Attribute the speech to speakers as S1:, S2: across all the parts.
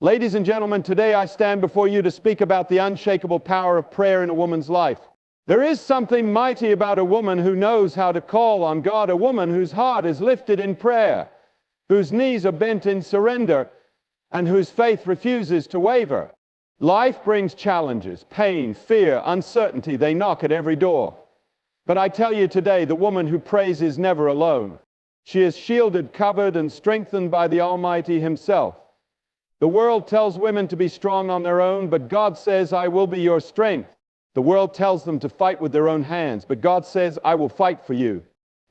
S1: Ladies and gentlemen, today I stand before you to speak about the unshakable power of prayer in a woman's life. There is something mighty about a woman who knows how to call on God, a woman whose heart is lifted in prayer, whose knees are bent in surrender, and whose faith refuses to waver. Life brings challenges, pain, fear, uncertainty. They knock at every door. But I tell you today, the woman who prays is never alone. She is shielded, covered, and strengthened by the Almighty Himself. The world tells women to be strong on their own, but God says, I will be your strength. The world tells them to fight with their own hands, but God says, I will fight for you.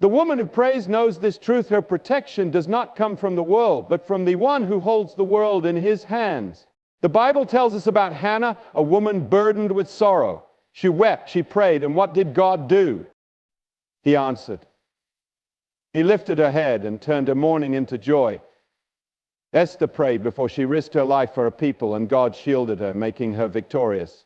S1: The woman who prays knows this truth. Her protection does not come from the world, but from the one who holds the world in His hands. The Bible tells us about Hannah, a woman burdened with sorrow. She wept, she prayed, and what did God do? He answered. He lifted her head and turned her mourning into joy. Esther prayed before she risked her life for her people, and God shielded her, making her victorious.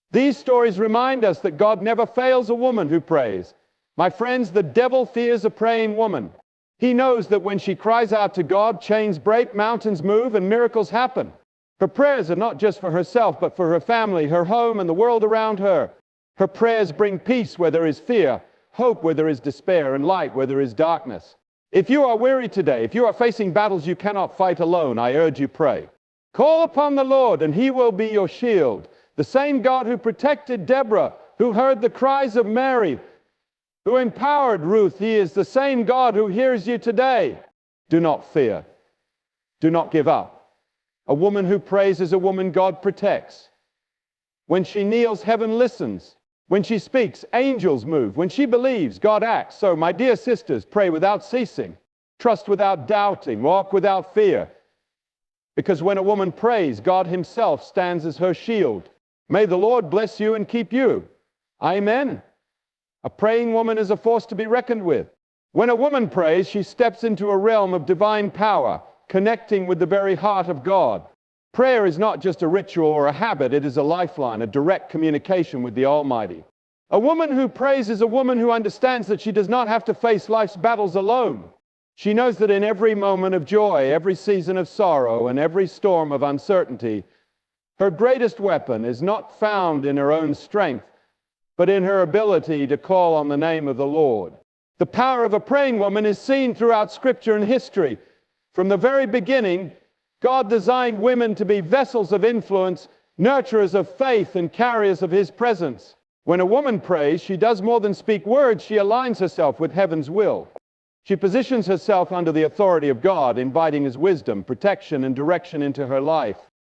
S1: These stories remind us that God never fails a woman who prays. My friends, the devil fears a praying woman. He knows that when she cries out to God, chains break, mountains move, and miracles happen. Her prayers are not just for herself, but for her family, her home, and the world around her. Her prayers bring peace where there is fear, hope where there is despair, and light where there is darkness. If you are weary today, if you are facing battles you cannot fight alone, I urge you pray. Call upon the Lord, and He will be your shield. The same God who protected Deborah, who heard the cries of Mary, who empowered Ruth, He is the same God who hears you today. Do not fear. Do not give up. A woman who prays is a woman God protects. When she kneels, heaven listens. When she speaks, angels move. When she believes, God acts. So, my dear sisters, pray without ceasing. Trust without doubting. Walk without fear. Because when a woman prays, God Himself stands as her shield. May the Lord bless you and keep you. Amen. A praying woman is a force to be reckoned with. When a woman prays, she steps into a realm of divine power, connecting with the very heart of God. Prayer is not just a ritual or a habit, it is a lifeline, a direct communication with the Almighty. A woman who prays is a woman who understands that she does not have to face life's battles alone. She knows that in every moment of joy, every season of sorrow, and every storm of uncertainty, her greatest weapon is not found in her own strength, but in her ability to call on the name of the Lord. The power of a praying woman is seen throughout Scripture and history. From the very beginning, God designed women to be vessels of influence, nurturers of faith, and carriers of His presence. When a woman prays, she does more than speak words. She aligns herself with heaven's will. She positions herself under the authority of God, inviting His wisdom, protection, and direction into her life.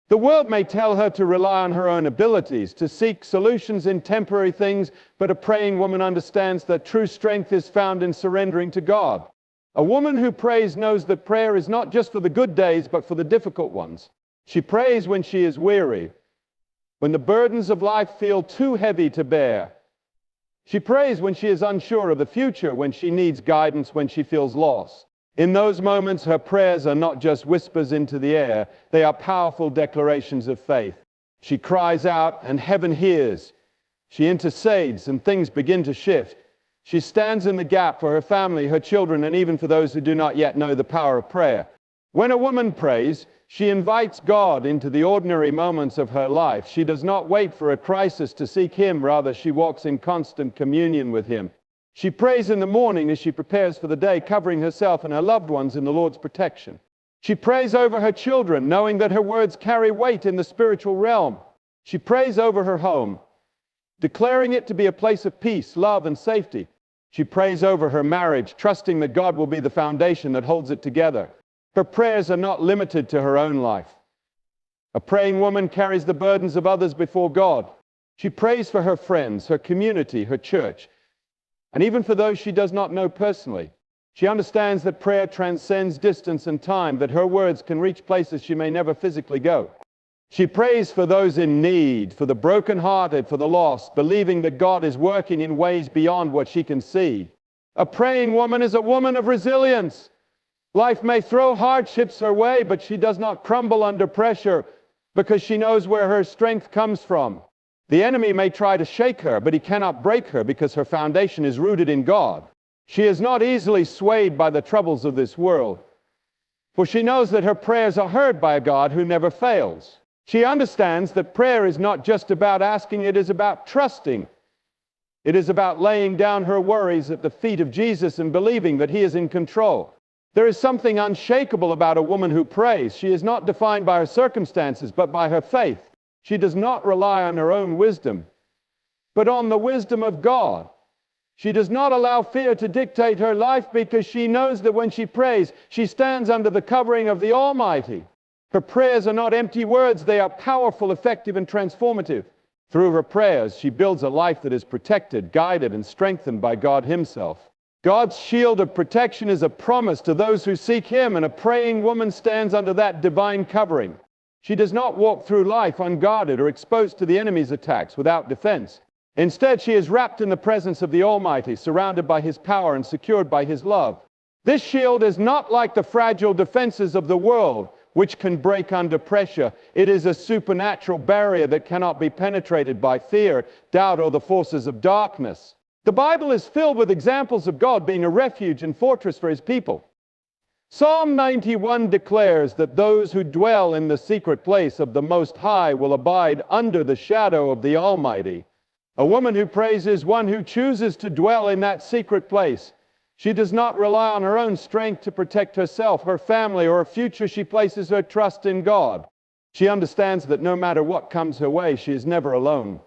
S1: The world may tell her to rely on her own abilities, to seek solutions in temporary things, but a praying woman understands that true strength is found in surrendering to God. A woman who prays knows that prayer is not just for the good days, but for the difficult ones. She prays when she is weary, when the burdens of life feel too heavy to bear. She prays when she is unsure of the future, when she needs guidance, when she feels lost. In those moments, her prayers are not just whispers into the air. They are powerful declarations of faith. She cries out, and heaven hears. She intercedes, and things begin to shift. She stands in the gap for her family, her children, and even for those who do not yet know the power of prayer. When a woman prays, she invites God into the ordinary moments of her life. She does not wait for a crisis to seek Him. Rather, she walks in constant communion with Him. She prays in the morning as she prepares for the day, covering herself and her loved ones in the Lord's protection. She prays over her children, knowing that her words carry weight in the spiritual realm. She prays over her home, declaring it to be a place of peace, love, and safety. She prays over her marriage, trusting that God will be the foundation that holds it together. Her prayers are not limited to her own life. A praying woman carries the burdens of others before God. She prays for her friends, her community, her church, and even for those she does not know personally. She understands that prayer transcends distance and time, that her words can reach places she may never physically go. She prays for those in need, for the brokenhearted, for the lost, believing that God is working in ways beyond what she can see. A praying woman is a woman of resilience. Life may throw hardships her way, but she does not crumble under pressure because she knows where her strength comes from. The enemy may try to shake her, but he cannot break her because her foundation is rooted in God. She is not easily swayed by the troubles of this world. for she knows that her prayers are heard by a God who never fails. She understands that prayer is not just about asking, it is about trusting. It is about laying down her worries at the feet of Jesus and believing that He is in control. There is something unshakable about a woman who prays. She is not defined by her circumstances, but by her faith. She does not rely on her own wisdom, but on the wisdom of God. She does not allow fear to dictate her life because she knows that when she prays, she stands under the covering of the Almighty. Her prayers are not empty words. They are powerful, effective, and transformative. Through her prayers, she builds a life that is protected, guided, and strengthened by God Himself. God's shield of protection is a promise to those who seek Him, and a praying woman stands under that divine covering. She does not walk through life unguarded or exposed to the enemy's attacks without defense. Instead, she is wrapped in the presence of the Almighty, surrounded by His power and secured by His love. This shield is not like the fragile defenses of the world, which can break under pressure. It is a supernatural barrier that cannot be penetrated by fear, doubt, or the forces of darkness. The Bible is filled with examples of God being a refuge and fortress for His people. Psalm 91 declares that those who dwell in the secret place of the Most High will abide under the shadow of the Almighty. A woman who prays is one who chooses to dwell in that secret place. She does not rely on her own strength to protect herself, her family, or her future. She places her trust in God. She understands that no matter what comes her way, she is never alone.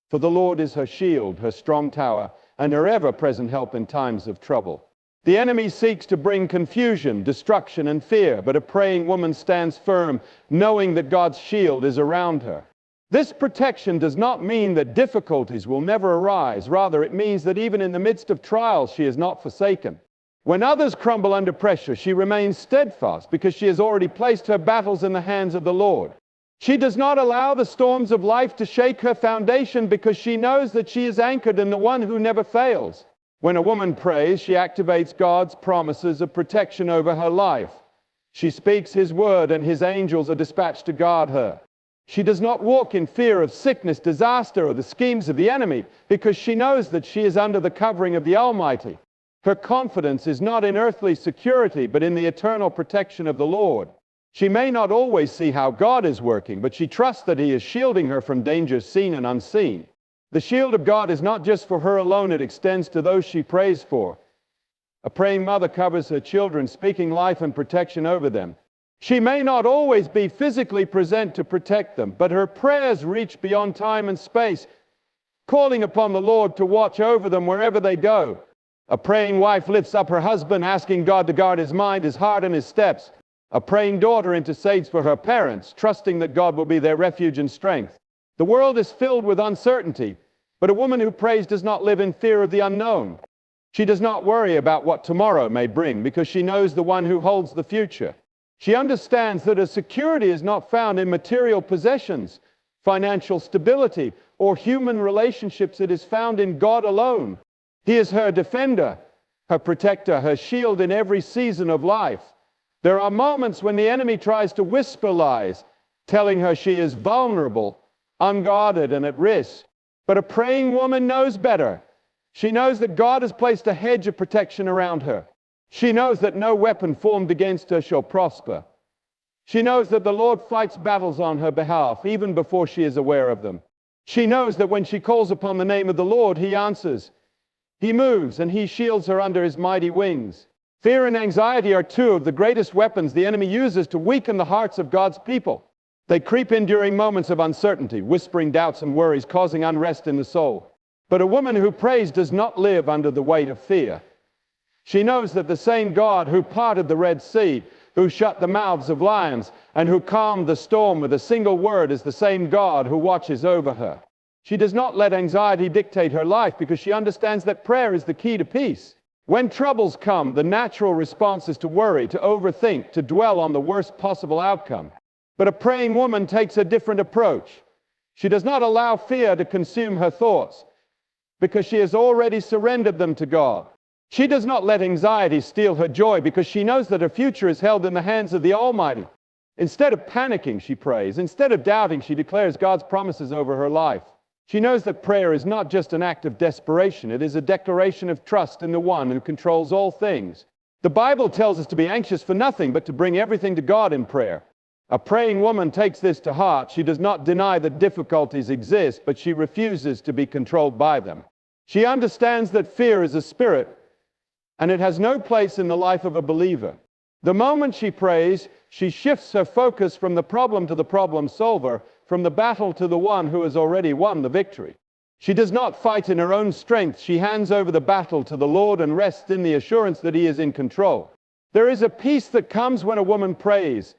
S1: For the Lord is her shield, her strong tower, and her ever-present help in times of trouble. The enemy seeks to bring confusion, destruction, and fear, but a praying woman stands firm, knowing that God's shield is around her. This protection does not mean that difficulties will never arise. Rather, it means that even in the midst of trials, she is not forsaken. When others crumble under pressure, she remains steadfast because she has already placed her battles in the hands of the Lord. She does not allow the storms of life to shake her foundation because she knows that she is anchored in the one who never fails. When a woman prays, she activates God's promises of protection over her life. She speaks His word, and His angels are dispatched to guard her. She does not walk in fear of sickness, disaster, or the schemes of the enemy because she knows that she is under the covering of the Almighty. Her confidence is not in earthly security, but in the eternal protection of the Lord. She may not always see how God is working, but she trusts that He is shielding her from dangers seen and unseen. The shield of God is not just for her alone, it extends to those she prays for. A praying mother covers her children, speaking life and protection over them. She may not always be physically present to protect them, but her prayers reach beyond time and space, calling upon the Lord to watch over them wherever they go. A praying wife lifts up her husband, asking God to guard his mind, his heart, and his steps. A praying daughter intercedes for her parents, trusting that God will be their refuge and strength. The world is filled with uncertainty, but a woman who prays does not live in fear of the unknown. She does not worry about what tomorrow may bring because she knows the one who holds the future. She understands that her security is not found in material possessions, financial stability, or human relationships. It is found in God alone. He is her defender, her protector, her shield in every season of life. There are moments when the enemy tries to whisper lies, telling her she is vulnerable, unguarded, and at risk. But a praying woman knows better. She knows that God has placed a hedge of protection around her. She knows that no weapon formed against her shall prosper. She knows that the Lord fights battles on her behalf, even before she is aware of them. She knows that when she calls upon the name of the Lord, He answers. He moves, and He shields her under His mighty wings. Fear and anxiety are two of the greatest weapons the enemy uses to weaken the hearts of God's people. They creep in during moments of uncertainty, whispering doubts and worries, causing unrest in the soul. But a woman who prays does not live under the weight of fear. She knows that the same God who parted the Red Sea, who shut the mouths of lions, and who calmed the storm with a single word is the same God who watches over her. She does not let anxiety dictate her life because she understands that prayer is the key to peace. When troubles come, the natural response is to worry, to overthink, to dwell on the worst possible outcome. But a praying woman takes a different approach. She does not allow fear to consume her thoughts because she has already surrendered them to God. She does not let anxiety steal her joy because she knows that her future is held in the hands of the Almighty. Instead of panicking, she prays. Instead of doubting, she declares God's promises over her life. She knows that prayer is not just an act of desperation. It is a declaration of trust in the one who controls all things. The Bible tells us to be anxious for nothing, but to bring everything to God in prayer. A praying woman takes this to heart. She does not deny that difficulties exist, but she refuses to be controlled by them. She understands that fear is a spirit, and it has no place in the life of a believer. The moment she prays, she shifts her focus from the problem to the problem solver, from the battle to the one who has already won the victory. She does not fight in her own strength. She hands over the battle to the Lord and rests in the assurance that He is in control. There is a peace that comes when a woman prays.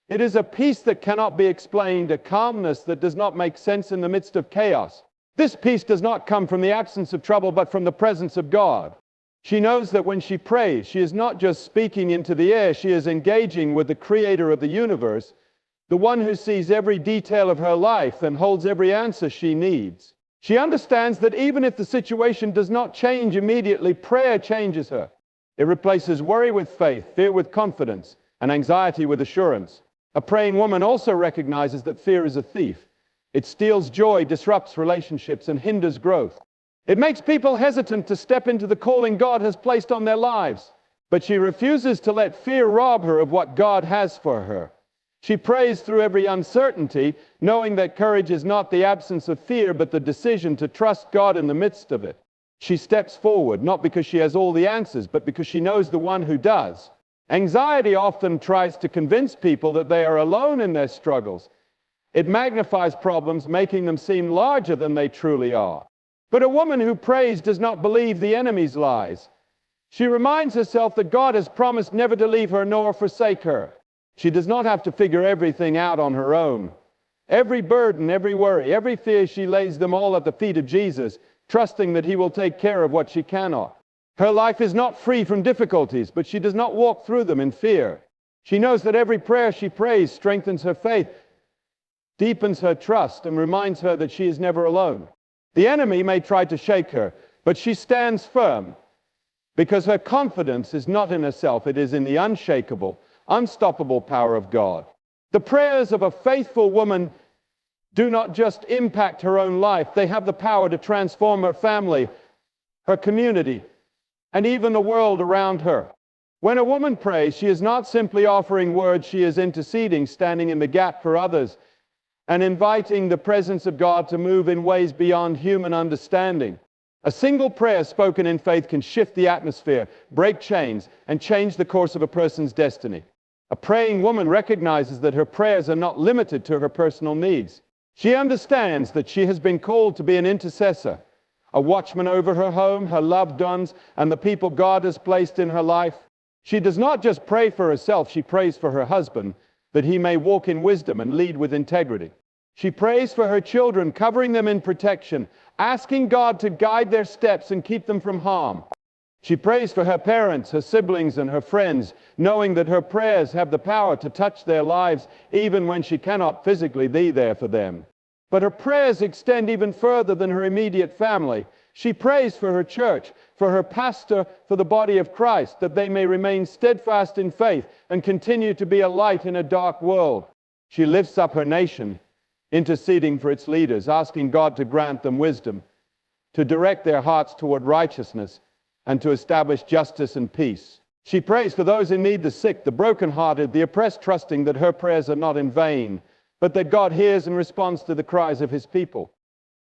S1: It is a peace that cannot be explained, a calmness that does not make sense in the midst of chaos. This peace does not come from the absence of trouble, but from the presence of God. She knows that when she prays, she is not just speaking into the air, she is engaging with the Creator of the universe, the one who sees every detail of her life and holds every answer she needs. She understands that even if the situation does not change immediately, prayer changes her. It replaces worry with faith, fear with confidence, and anxiety with assurance. A praying woman also recognizes that fear is a thief. It steals joy, disrupts relationships, and hinders growth. It makes people hesitant to step into the calling God has placed on their lives. But she refuses to let fear rob her of what God has for her. She prays through every uncertainty, knowing that courage is not the absence of fear, but the decision to trust God in the midst of it. She steps forward, not because she has all the answers, but because she knows the one who does. Anxiety often tries to convince people that they are alone in their struggles. It magnifies problems, making them seem larger than they truly are. But a woman who prays does not believe the enemy's lies. She reminds herself that God has promised never to leave her nor forsake her. She does not have to figure everything out on her own. Every burden, every worry, every fear, she lays them all at the feet of Jesus, trusting that He will take care of what she cannot. Her life is not free from difficulties, but she does not walk through them in fear. She knows that every prayer she prays strengthens her faith, deepens her trust, and reminds her that she is never alone. The enemy may try to shake her, but she stands firm because her confidence is not in herself, it is in the unshakable, unstoppable power of God. The prayers of a faithful woman do not just impact her own life, they have the power to transform her family, her community, and even the world around her. When a woman prays, she is not simply offering words, she is interceding, standing in the gap for others, and inviting the presence of God to move in ways beyond human understanding. A single prayer spoken in faith can shift the atmosphere, break chains, and change the course of a person's destiny. A praying woman recognizes that her prayers are not limited to her personal needs. She understands that she has been called to be an intercessor, a watchman over her home, her loved ones, and the people God has placed in her life. She does not just pray for herself, she prays for her husband, that he may walk in wisdom and lead with integrity. She prays for her children, covering them in protection, asking God to guide their steps and keep them from harm. She prays for her parents, her siblings, and her friends, knowing that her prayers have the power to touch their lives even when she cannot physically be there for them. But her prayers extend even further than her immediate family. She prays for her church, for her pastor, for the body of Christ, that they may remain steadfast in faith and continue to be a light in a dark world. She lifts up her nation, interceding for its leaders, asking God to grant them wisdom, to direct their hearts toward righteousness, and to establish justice and peace. She prays for those in need, the sick, the brokenhearted, the oppressed, trusting that her prayers are not in vain, but that God hears and responds to the cries of His people.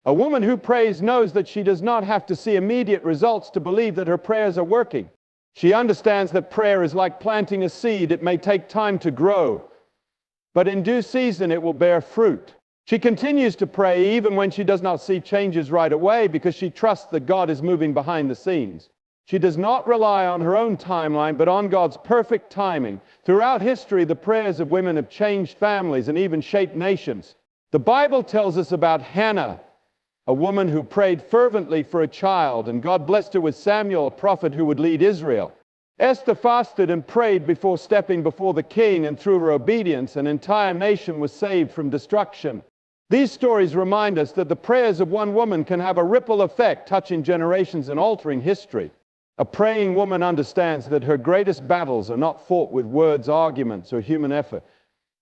S1: A woman who prays knows that she does not have to see immediate results to believe that her prayers are working. She understands that prayer is like planting a seed. It may take time to grow, but in due season it will bear fruit. She continues to pray even when she does not see changes right away, because she trusts that God is moving behind the scenes. She does not rely on her own timeline, but on God's perfect timing. Throughout history, the prayers of women have changed families and even shaped nations. The Bible tells us about Hannah, a woman who prayed fervently for a child, and God blessed her with Samuel, a prophet who would lead Israel. Esther fasted and prayed before stepping before the king, and through her obedience, an entire nation was saved from destruction. These stories remind us that the prayers of one woman can have a ripple effect, touching generations and altering history. A praying woman understands that her greatest battles are not fought with words, arguments, or human effort,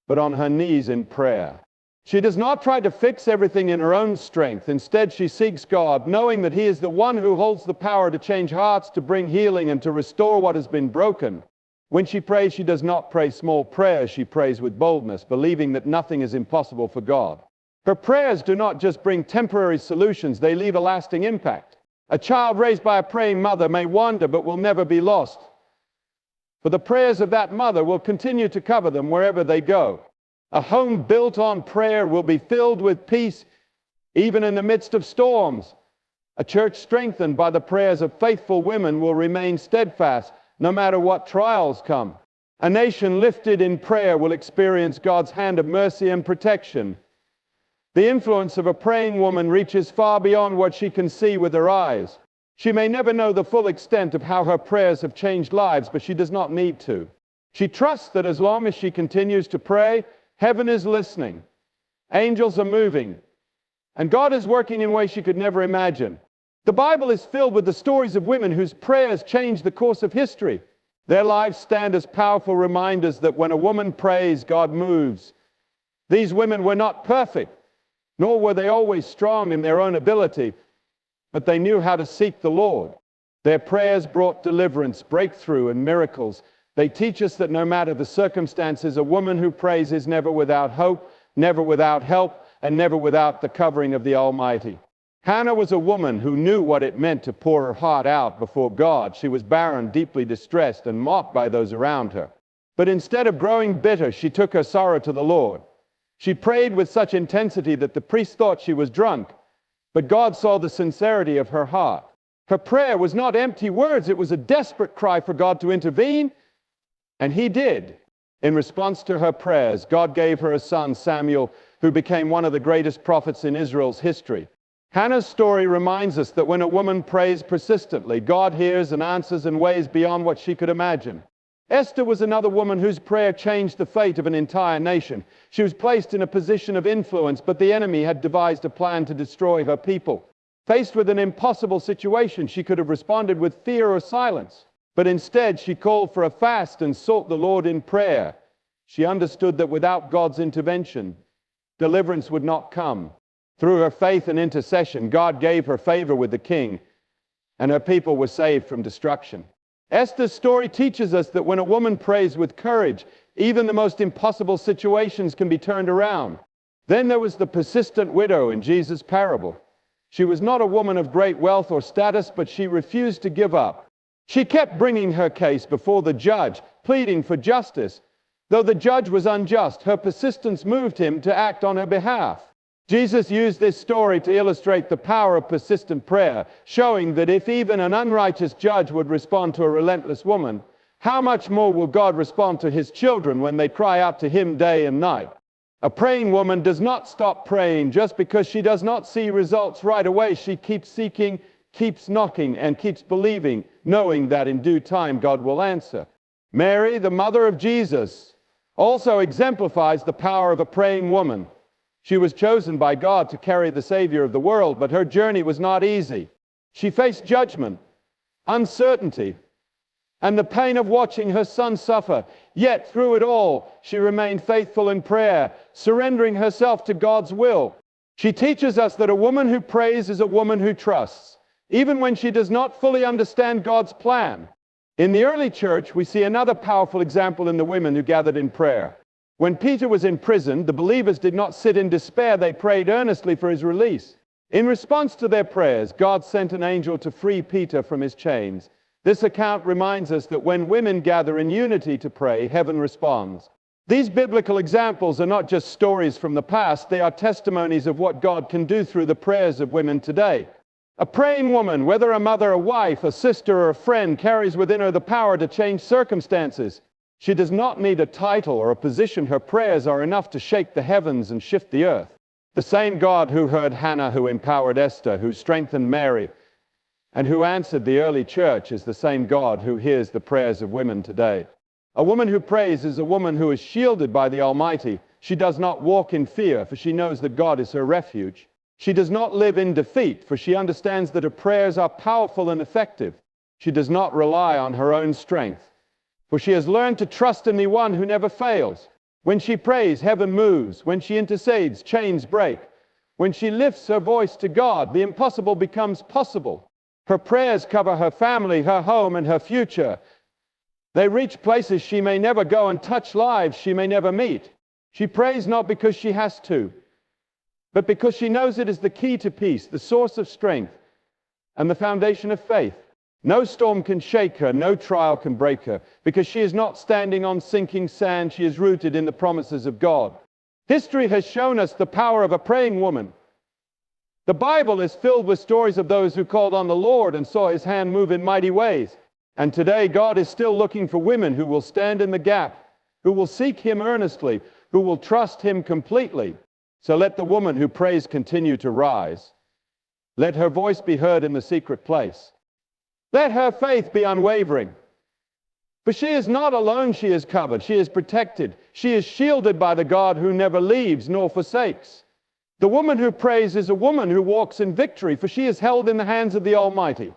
S1: but on her knees in prayer. She does not try to fix everything in her own strength. Instead, she seeks God, knowing that He is the one who holds the power to change hearts, to bring healing, and to restore what has been broken. When she prays, she does not pray small prayers. She prays with boldness, believing that nothing is impossible for God. Her prayers do not just bring temporary solutions, they leave a lasting impact. A child raised by a praying mother may wander but will never be lost, for the prayers of that mother will continue to cover them wherever they go. A home built on prayer will be filled with peace, even in the midst of storms. A church strengthened by the prayers of faithful women will remain steadfast, no matter what trials come. A nation lifted in prayer will experience God's hand of mercy and protection. The influence of a praying woman reaches far beyond what she can see with her eyes. She may never know the full extent of how her prayers have changed lives, but she does not need to. She trusts that as long as she continues to pray, heaven is listening, angels are moving, and God is working in ways she could never imagine. The Bible is filled with the stories of women whose prayers changed the course of history. Their lives stand as powerful reminders that when a woman prays, God moves. These women were not perfect, nor were they always strong in their own ability, but they knew how to seek the Lord. Their prayers brought deliverance, breakthrough, and miracles. They teach us that no matter the circumstances, a woman who prays is never without hope, never without help, and never without the covering of the Almighty. Hannah was a woman who knew what it meant to pour her heart out before God. She was barren, deeply distressed, and mocked by those around her. But instead of growing bitter, she took her sorrow to the Lord. She prayed with such intensity that the priest thought she was drunk, but God saw the sincerity of her heart. Her prayer was not empty words, it was a desperate cry for God to intervene, and He did. In response to her prayers, God gave her a son, Samuel, who became one of the greatest prophets in Israel's history. Hannah's story reminds us that when a woman prays persistently, God hears and answers in ways beyond what she could imagine. Esther was another woman whose prayer changed the fate of an entire nation. She was placed in a position of influence, but the enemy had devised a plan to destroy her people. Faced with an impossible situation, she could have responded with fear or silence. But instead, she called for a fast and sought the Lord in prayer. She understood that without God's intervention, deliverance would not come. Through her faith and intercession, God gave her favor with the king, and her people were saved from destruction. Esther's story teaches us that when a woman prays with courage, even the most impossible situations can be turned around. Then there was the persistent widow in Jesus' parable. She was not a woman of great wealth or status, but she refused to give up. She kept bringing her case before the judge, pleading for justice. Though the judge was unjust, her persistence moved him to act on her behalf. Jesus used this story to illustrate the power of persistent prayer, showing that if even an unrighteous judge would respond to a relentless woman, how much more will God respond to His children when they cry out to Him day and night? A praying woman does not stop praying just because she does not see results right away. She keeps seeking, keeps knocking, and keeps believing, knowing that in due time God will answer. Mary, the mother of Jesus, also exemplifies the power of a praying woman. She was chosen by God to carry the Savior of the world, but her journey was not easy. She faced judgment, uncertainty, and the pain of watching her son suffer. Yet through it all, she remained faithful in prayer, surrendering herself to God's will. She teaches us that a woman who prays is a woman who trusts, even when she does not fully understand God's plan. In the early church, we see another powerful example in the women who gathered in prayer. When Peter was in prison, the believers did not sit in despair. They prayed earnestly for his release. In response to their prayers, God sent an angel to free Peter from his chains. This account reminds us that when women gather in unity to pray, heaven responds. These biblical examples are not just stories from the past. They are testimonies of what God can do through the prayers of women today. A praying woman, whether a mother, a wife, a sister, or a friend, carries within her the power to change circumstances. She does not need a title or a position. Her prayers are enough to shake the heavens and shift the earth. The same God who heard Hannah, who empowered Esther, who strengthened Mary, and who answered the early church is the same God who hears the prayers of women today. A woman who prays is a woman who is shielded by the Almighty. She does not walk in fear, for she knows that God is her refuge. She does not live in defeat, for she understands that her prayers are powerful and effective. She does not rely on her own strength, for she has learned to trust in the one who never fails. When she prays, heaven moves. When she intercedes, chains break. When she lifts her voice to God, the impossible becomes possible. Her prayers cover her family, her home, and her future. They reach places she may never go and touch lives she may never meet. She prays not because she has to, but because she knows it is the key to peace, the source of strength, and the foundation of faith. No storm can shake her, no trial can break her, because she is not standing on sinking sand, she is rooted in the promises of God. History has shown us the power of a praying woman. The Bible is filled with stories of those who called on the Lord and saw His hand move in mighty ways. And today, God is still looking for women who will stand in the gap, who will seek Him earnestly, who will trust Him completely. So let the woman who prays continue to rise. Let her voice be heard in the secret place. Let her faith be unwavering. For she is not alone, she is covered, she is protected. She is shielded by the God who never leaves nor forsakes. The woman who prays is a woman who walks in victory, for she is held in the hands of the Almighty.